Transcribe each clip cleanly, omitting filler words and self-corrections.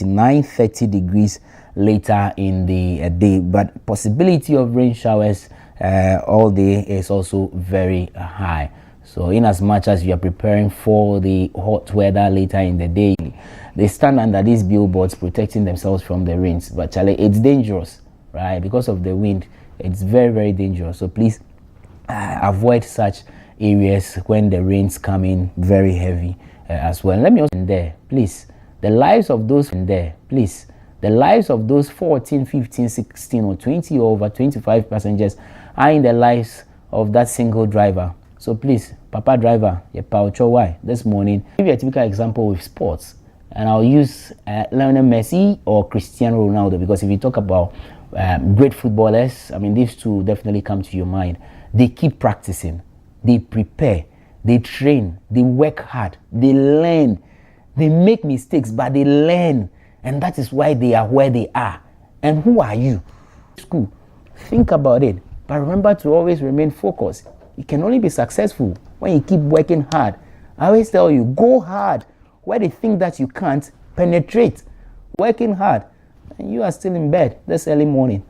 9:30 degrees later in the day, but possibility of rain showers all day is also very high. So in as much as you are preparing for the hot weather later in the day, they stand under these billboards protecting themselves from the rains. But Charlie, it's dangerous, right? Because of the wind, it's very, very dangerous. So please avoid such areas when the rains come in very heavy as well. Let me also there, please. The lives of those in there, please. The lives of those 14, 15, 16, or 20 or over 25 passengers are in the lives of that single driver. So please, Papa driver, your paucho why this morning. I'll give you a typical example with sports, and I'll use Lionel Messi or Cristiano Ronaldo, because if you talk about great footballers, I mean, these two definitely come to your mind. They keep practicing, they prepare, they train, they work hard, they learn. They make mistakes, but they learn. And that is why they are where they are. And who are you? School. Think about it. But remember to always remain focused. You can only be successful when you keep working hard. I always tell you, go hard. Where they think that you can't, penetrate. Working hard. And you are still in bed this early morning.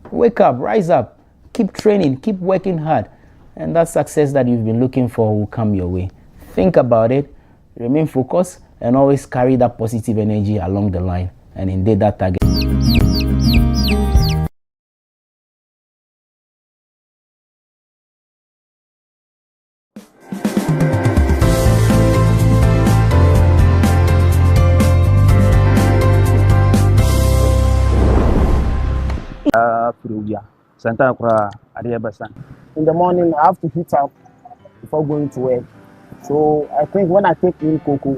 Wake up, rise up. Keep training, keep working hard. And that success that you've been looking for will come your way. Think about it. Remain focused and always carry that positive energy along the line, and indeed that target. In the morning, I have to heat up before going to work. So I think when I take in cocoa,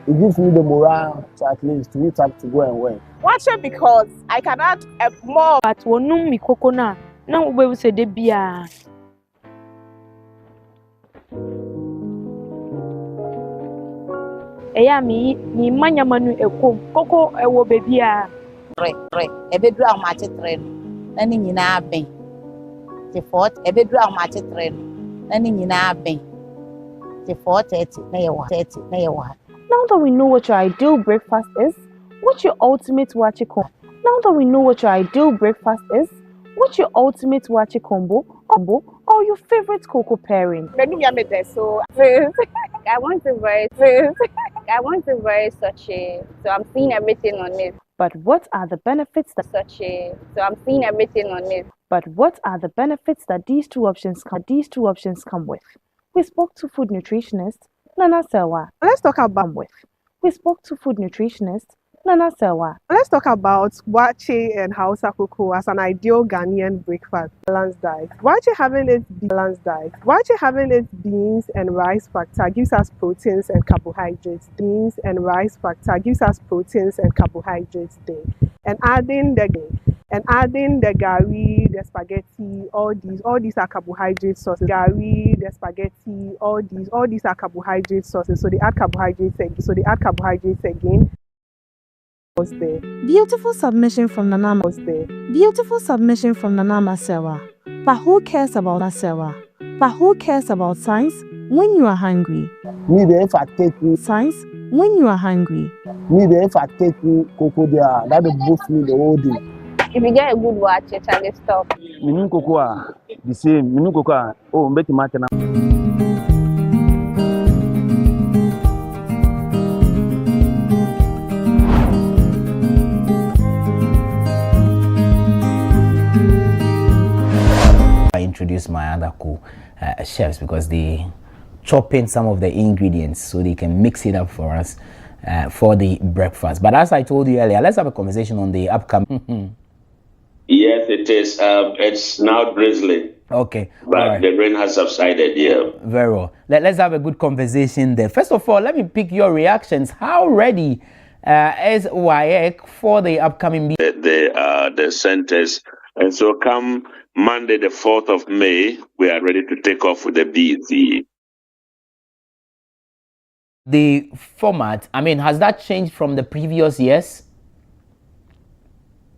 it gives me the morale to at least to heat up to go and work. Watch it because I can add more. But wonum mi cocoa na we say de bia. Eya mi manya manu ekom cocoa ewo bebia. Re ebedu amache tren na ni nyina ben. Te fort ebedu amache tren na ni nyina ben. Now that we know what your ideal breakfast is, what's your ultimate wachi combo? Now that we know what your ideal breakfast is, what's your ultimate wachi combo or your favorite cocoa pairing? So I want to wear such a, so I'm seeing everything on it. But what are the benefits that so I'm seeing everything on it. But what are the benefits that these two options come with? We spoke to food nutritionist Nana Selwa. Let's talk about We spoke to food nutritionist Nana Selwa. Let's talk about wache and Hausa cocoa as an ideal Ghanaian breakfast. Balanced diet. Wache having its beans and rice factor gives us proteins and carbohydrates. Beans and rice factor gives us proteins and carbohydrates there. And adding the gari, the spaghetti, all these are carbohydrate sources. Gari, the spaghetti, all these are carbohydrate sources. So they add carbohydrates again. Was there. Beautiful submission from Nana Masewa. But who cares about Masewa? But who cares about science when you are hungry? Me, if I take you science when you are hungry. Me, if I take you cocoa there, that will boost me the whole day. If you get a good watch, it can stop. Minu cocoa, the same. Minu cocoa, oh, make it matter now. I introduce my other chefs because they chop in some of the ingredients so they can mix it up for us for the breakfast. But as I told you earlier, let's have a conversation on the upcoming. Yes, it is. It's now drizzling. Okay. But right. The rain has subsided, yeah. Very well. Let's have a good conversation there. First of all, let me pick your reactions. How ready is WAEC for the upcoming the centers? And so come Monday, the 4th of May, we are ready to take off with the BET. The format, I mean, has that changed from the previous years?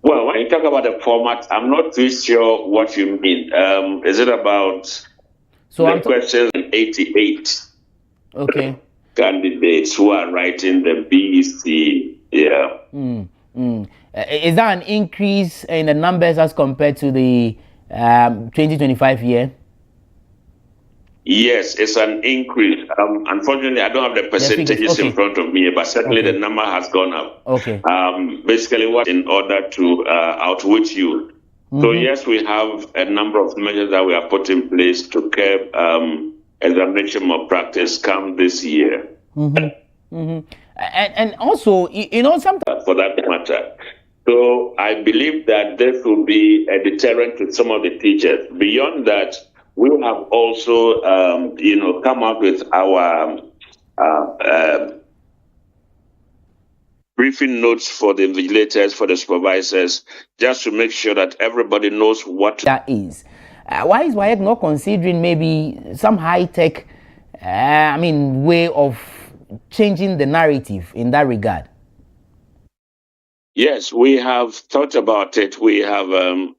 Well, when you talk about the format, I'm not too sure what you mean. Is it about the questions 88? Okay. Candidates who are writing the BEC Is that an increase in the numbers as compared to the 2025 year? Yes, it's an increase. Unfortunately, I don't have the percentages in front of me, but certainly the number has gone up. Okay. Basically, what in order to outwit you. So yes, we have a number of measures that we have put in place to curb examination malpractice come this year. And also, you know, sometimes for that matter. So I believe that this will be a deterrent to some of the teachers. Beyond that, we have also, come up with our briefing notes for the invigilators, for the supervisors, just to make sure that everybody knows what that is. Why is WAEC not considering maybe some high-tech, way of changing the narrative in that regard? Yes, we have thought about it. We have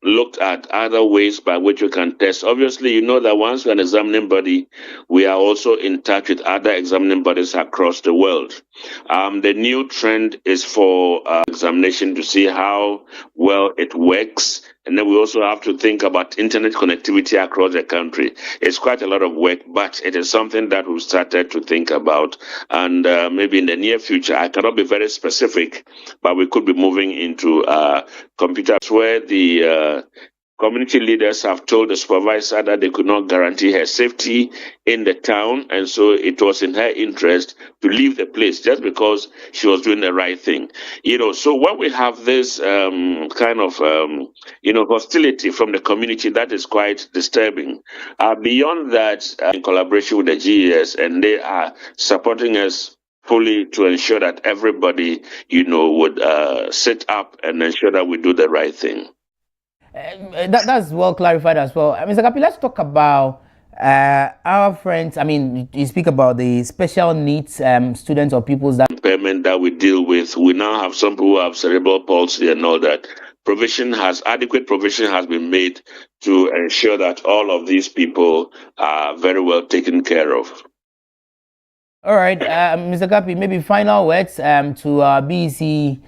looked at other ways by which we can test. Obviously, you know that once we're an examining body, we are also in touch with other examining bodies across the world. The new trend is for examination to see how well it works. And then we also have to think about internet connectivity across the country. It's quite a lot of work, but it is something that we've started to think about. And maybe in the near future, I cannot be very specific, but we could be moving into computers where the community leaders have told the supervisor that they could not guarantee her safety in the town, and so it was in her interest to leave the place just because she was doing the right thing. So when we have this hostility from the community, that is quite disturbing. Beyond that, in collaboration with the GES, and they are supporting us fully to ensure that everybody, would sit up and ensure that we do the right thing. That's well clarified as well. Mr. Kapi, let's talk about our friends. You speak about the special needs students or pupils that impairment that we deal with. We now have some people who have cerebral palsy and all that. Adequate provision has been made to ensure that all of these people are very well taken care of. All right, Mr. Kapi, maybe final words to our BEC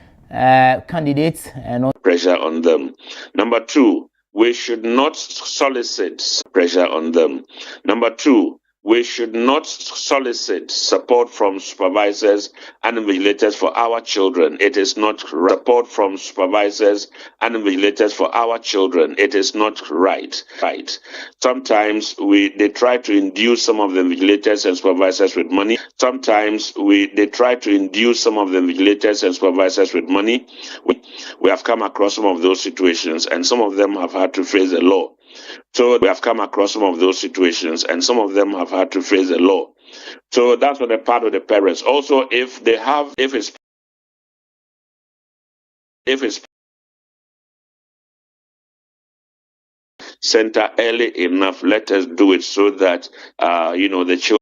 candidates and pressure on them. Number two, we should not solicit pressure on them. Number two, we should not solicit support from supervisors and invigilators for our children. It is not support from supervisors and invigilators for our children. It is not right. Sometimes they try to induce some of the invigilators and supervisors with money. They try to induce some of the invigilators and supervisors with money. We have come across some of those situations, and some of them have had to face the law. So we have come across some of those situations, and some of them have had to face the law. So that's on the part of the parents. Also, if it's center early enough, let us do it so that the children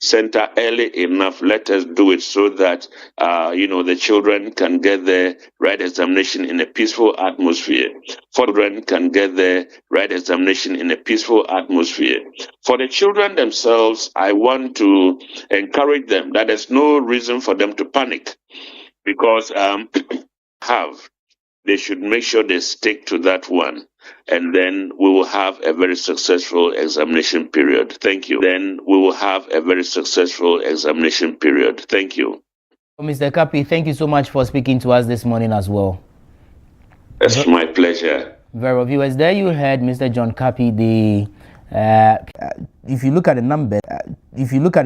center early enough. Let us do it so that the children can get their right examination in a peaceful atmosphere. Children can get their right examination in a peaceful atmosphere. For the children themselves, I want to encourage them that there's no reason for them to panic, because they should make sure they stick to that one, and then we will have a very successful examination period. Thank you. Thank you. Mr. Kapi, thank you so much for speaking to us this morning as well. It's my pleasure. Very well, viewers, there you heard Mr. John Kapi. If you look at the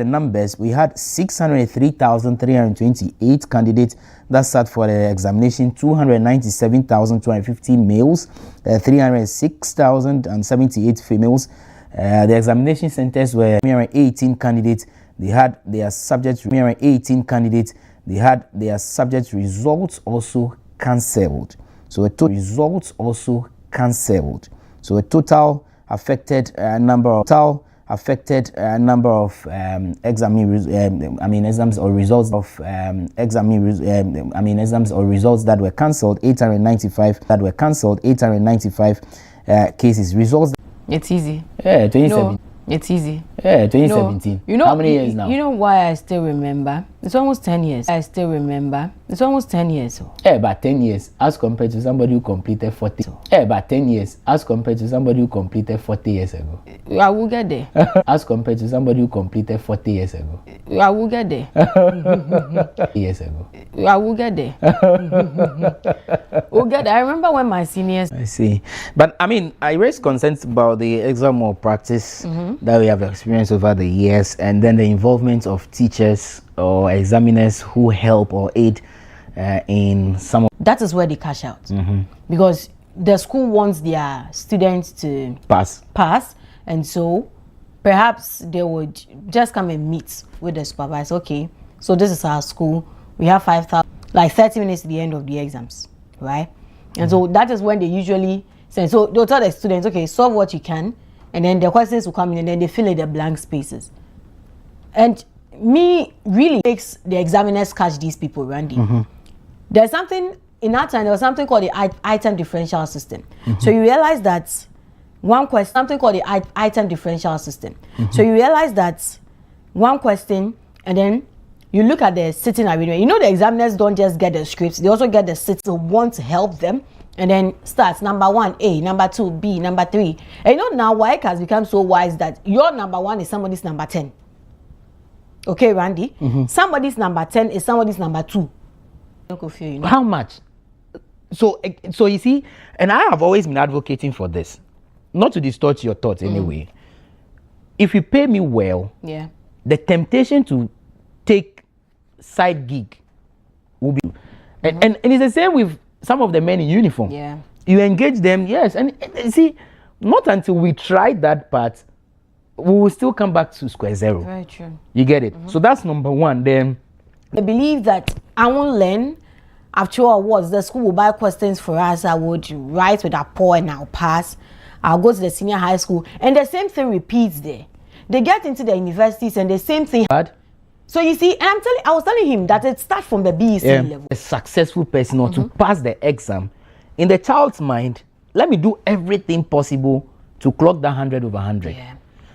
numbers, we had 603,328 candidates that sat for the examination, 297,250 males, 306,078 females. The examination centers were 18 candidates. They had their subject results also cancelled. So a total affected number of exams or results that were cancelled, 895 cases. Results. It's easy. Yeah, 2017. No, it's easy. Yeah, 2017. No, how many years now? You know why I still remember? It's almost 10 years. I still remember. It's almost 10 years. About 10 years as compared to somebody who completed 40. About 10 years as compared to somebody who completed 40 years ago. I will get there. As compared to somebody who completed 40 years ago. I will get there. Years ago. I will get there. We'll get there. I remember when my seniors. I see. But I mean, I raised concerns about the exam or practice that we have experienced over the years, and then the involvement of teachers or examiners who help or aid in some of That is where they cash out. Because the school wants their students to pass, and so perhaps they would just come and meet with the supervisor. Okay, so this is our school. We have 5,000, like 30 minutes to the end of the exams, right? And so that is when they usually send. So they'll tell the students, okay, solve what you can, and then the questions will come in, and then they fill in the blank spaces. And me really makes the examiners catch these people, Randy. There's something in that time. There was something called the item differential system. So you realize that one question, something called the item differential system. So you realize that one question, and then you look at the sitting arrangement. You know, the examiners don't just get the scripts; they also get the sits who want to help them, and then starts number 1 A, number 2 B, number 3. And you know now WAEC has become so wise that your number 1 is somebody's number 10. Okay, Randy. Somebody's number 10 is somebody's number 2. You know? How much? So you see, and I have always been advocating for this, not to distort your thoughts anyway. If you pay me well, the temptation to take side gig will be, and it's the same with some of the men in uniform. You engage them, yes, and see, not until we try that part, we will still come back to square zero. Very true. You get it? So that's number one. Then I believe that I won't learn. After all, what the school will buy questions for us. I would write with a poor and I'll pass. I'll go to the senior high school, and the same thing repeats there. They get into the universities, and the same thing. So you see, and I was telling him that it starts from the BEC level. A successful person or to pass the exam, in the child's mind, let me do everything possible to clock that 100 over 100.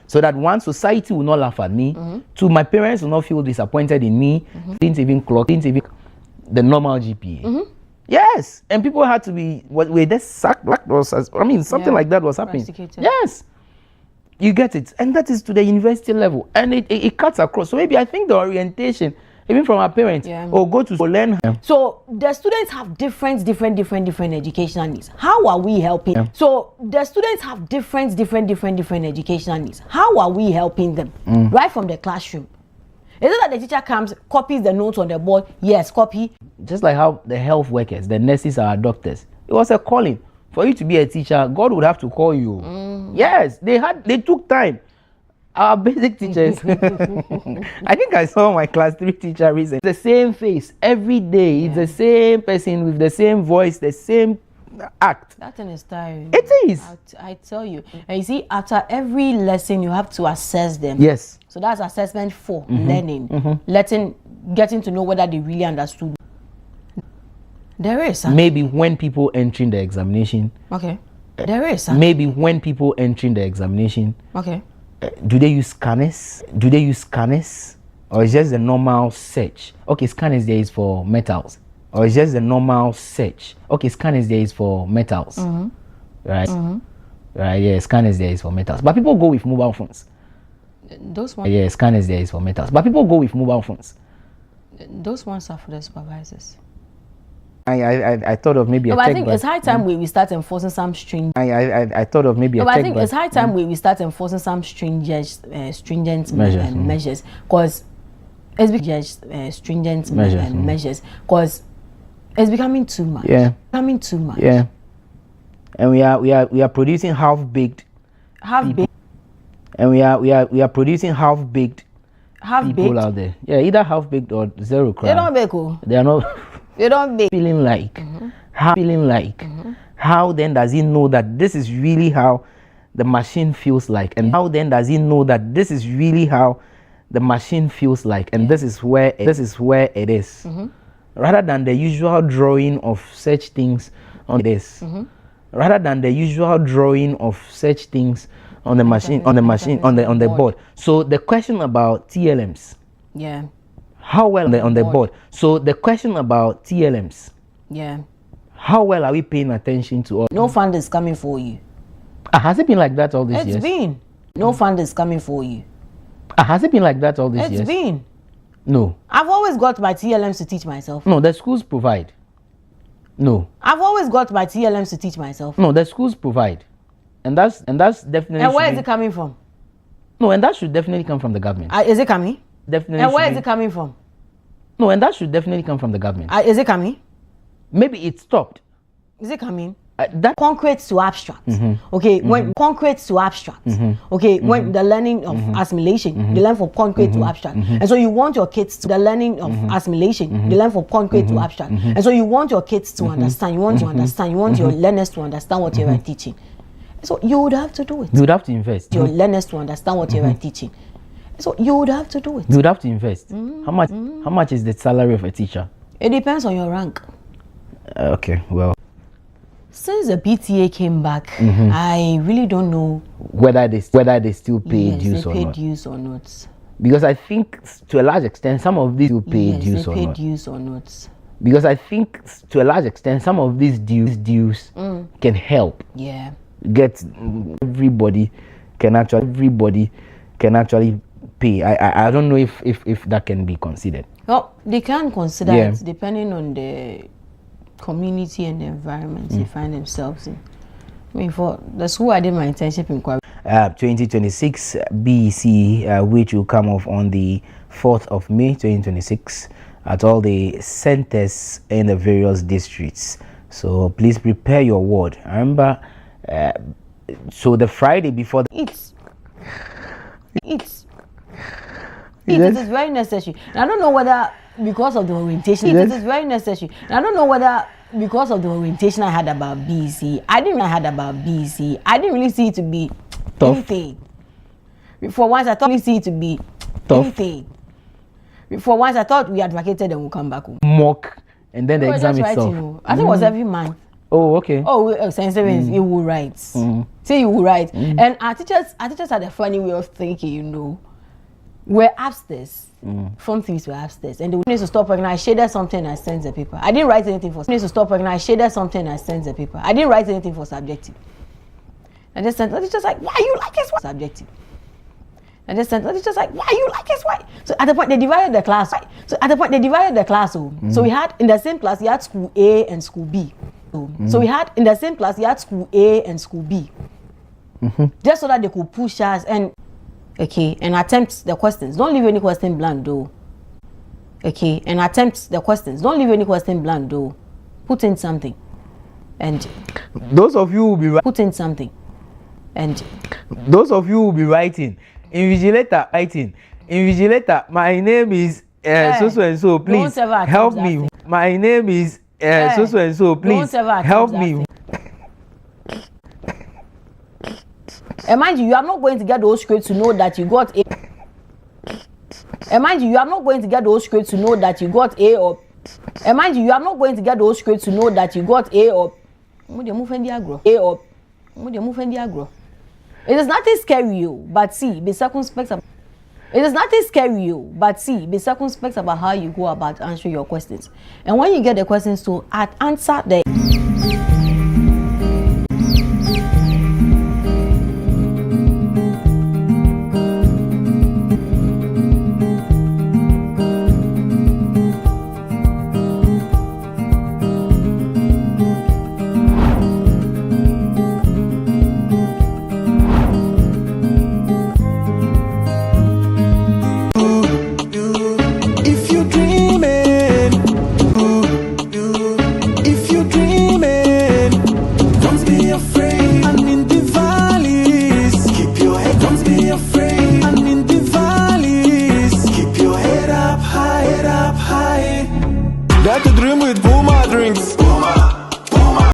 So that one, society will not laugh at me. Two, my parents will not feel disappointed in me. Didn't even clock, didn't even the normal GPA. Yes, and people had to be wait, this sack black was, I mean, something like that was happening. Yes, you get it, and that is to the university level, and it cuts across. So maybe I think the orientation, even from our parents, or go to learn. So the students have different educational needs. How are we helping? So the students have different educational needs. How are we helping them? Right from the classroom. Is it that the teacher comes, copies the notes on the board? Yes, copy. Just like how the health workers, the nurses, are doctors. It was a calling. For you to be a teacher, God would have to call you. Yes, they took time. Our basic teachers. I think I saw my class 3 teacher recently. The same face every day. It's the same person with the same voice, the same act. That thing is tiring. It is. I tell you. And you see, after every lesson, you have to assess them. Yes. So that's assessment 4, learning, getting to know whether they really understood. There is. Maybe when people entering the examination. Okay. There is. Maybe when people entering the examination. Okay. Do they use scanners? Or is just the normal search? Okay, scanners there is for metals. Or is just the normal search? Okay, scanners there is for metals. Right? Right, yeah, scanners there is for metals. But people go with mobile phones. Those ones. Yeah, scanners there is for metals. But people go with mobile phones. Those ones are for the supervisors. I thought of maybe a tech. I think it's high time we start enforcing some stringent. I thought of maybe a tech. I think it's high time we start enforcing some stringent measures, because it's stringent measures, because it's becoming too much. Becoming too much. Yeah. And we are producing half-baked. And we are producing half-baked people out there. Yeah, either half-baked or zero crowd. They don't bake. They are not. They don't bake. Feeling like. How then does he know that this is really how the machine feels like? And how then does he know that this is really how the machine feels like? And this is where it is. Rather than the usual drawing of such things on this. Rather than the usual drawing of such things on the machine, on the board. So the question about TLMs. How well on the board? So the question about TLMs. Yeah. How well are we paying attention to all? No fund is coming for you. Has it been like that all these years? It's been. No fund is coming for you. Has it been like that all these years? It's been. No. I've always got my TLMs to teach myself. No, the schools provide. No. I've always got my TLMs to teach myself. No, the schools provide. And that's definitely. And where is it coming from? No, and that should definitely come from the government. Is it coming? Definitely. And where is it coming from? No, and that should definitely come from the government. Is it coming? Maybe it stopped. Is it coming? That concrete to abstract. Okay, when concrete to abstract. Okay, when the learning of assimilation, they learn from concrete to abstract. And so you want your kids to the learning of assimilation, they learn from concrete to abstract. And so you want your kids to understand, you want to understand, you want your learners to understand what you are teaching. So you would have to do it. You would have to invest. Your learners to understand what you are teaching. So you would have to do it. You would have to invest. How much is the salary of a teacher? It depends on your rank. Okay, well. Since the PTA came back, I really don't know whether they still pay dues or not. They pay dues or not. Because I think to a large extent some of these still pay dues or not. They pay dues or not. Because I think to a large extent some of these dues can help. Yeah. Get everybody can actually pay. I don't know if that can be considered. Well, they can consider it depending on the community and the environment they find themselves in. I mean, for the school I did my internship in 2026 BEC, which will come off on the 4th of May 2026 at all the centers in the various districts. So please prepare your word. I remember, so the Friday before it is very necessary. And I don't know whether because of the orientation, it is very necessary. And I don't know whether because of the orientation I had about BC, I didn't really see it to be tough. Anything. For once, I thought we see it to be tough. Anything. For once, I thought we advocated and we'll come back home. Mock and then the exam itself. Right, I think it was every month. Oh, okay. Oh, Science you will write. Say you will write. And our teachers had a funny way of thinking, We're upstairs. Form 3s were upstairs. And they would need to stop working. I shaded something and I sent the paper. I didn't write anything for I shaded something and I sent the paper. I didn't write anything for subjective. I just sent the teacher's like, why you like this one? Subjective. I just sent the teacher's like, why you like this one? So at the point they divided the class. So we had in the same class you had school A and school B. So we had in the same class you had school A and school B. Just so that they could push us and and attempt the questions. Don't leave any question blank though. And attempt the questions. Don't leave any question blank though. Put in something. And those of you will be put in something. And those of you will be writing. Invigilator, my name is so and so, please help me. My name is so and so, please help me. And mind you, are not going to get those grades to know that you got A. And mind you, are not going to get those grades to know that you got A or. And mind you, are not going to get those grades to know that you got A or. It is nothing scary, but see, be circumspect. It is nothing scary, but see, be circumspect about how you go about answering your questions. And when you get the questions to answer the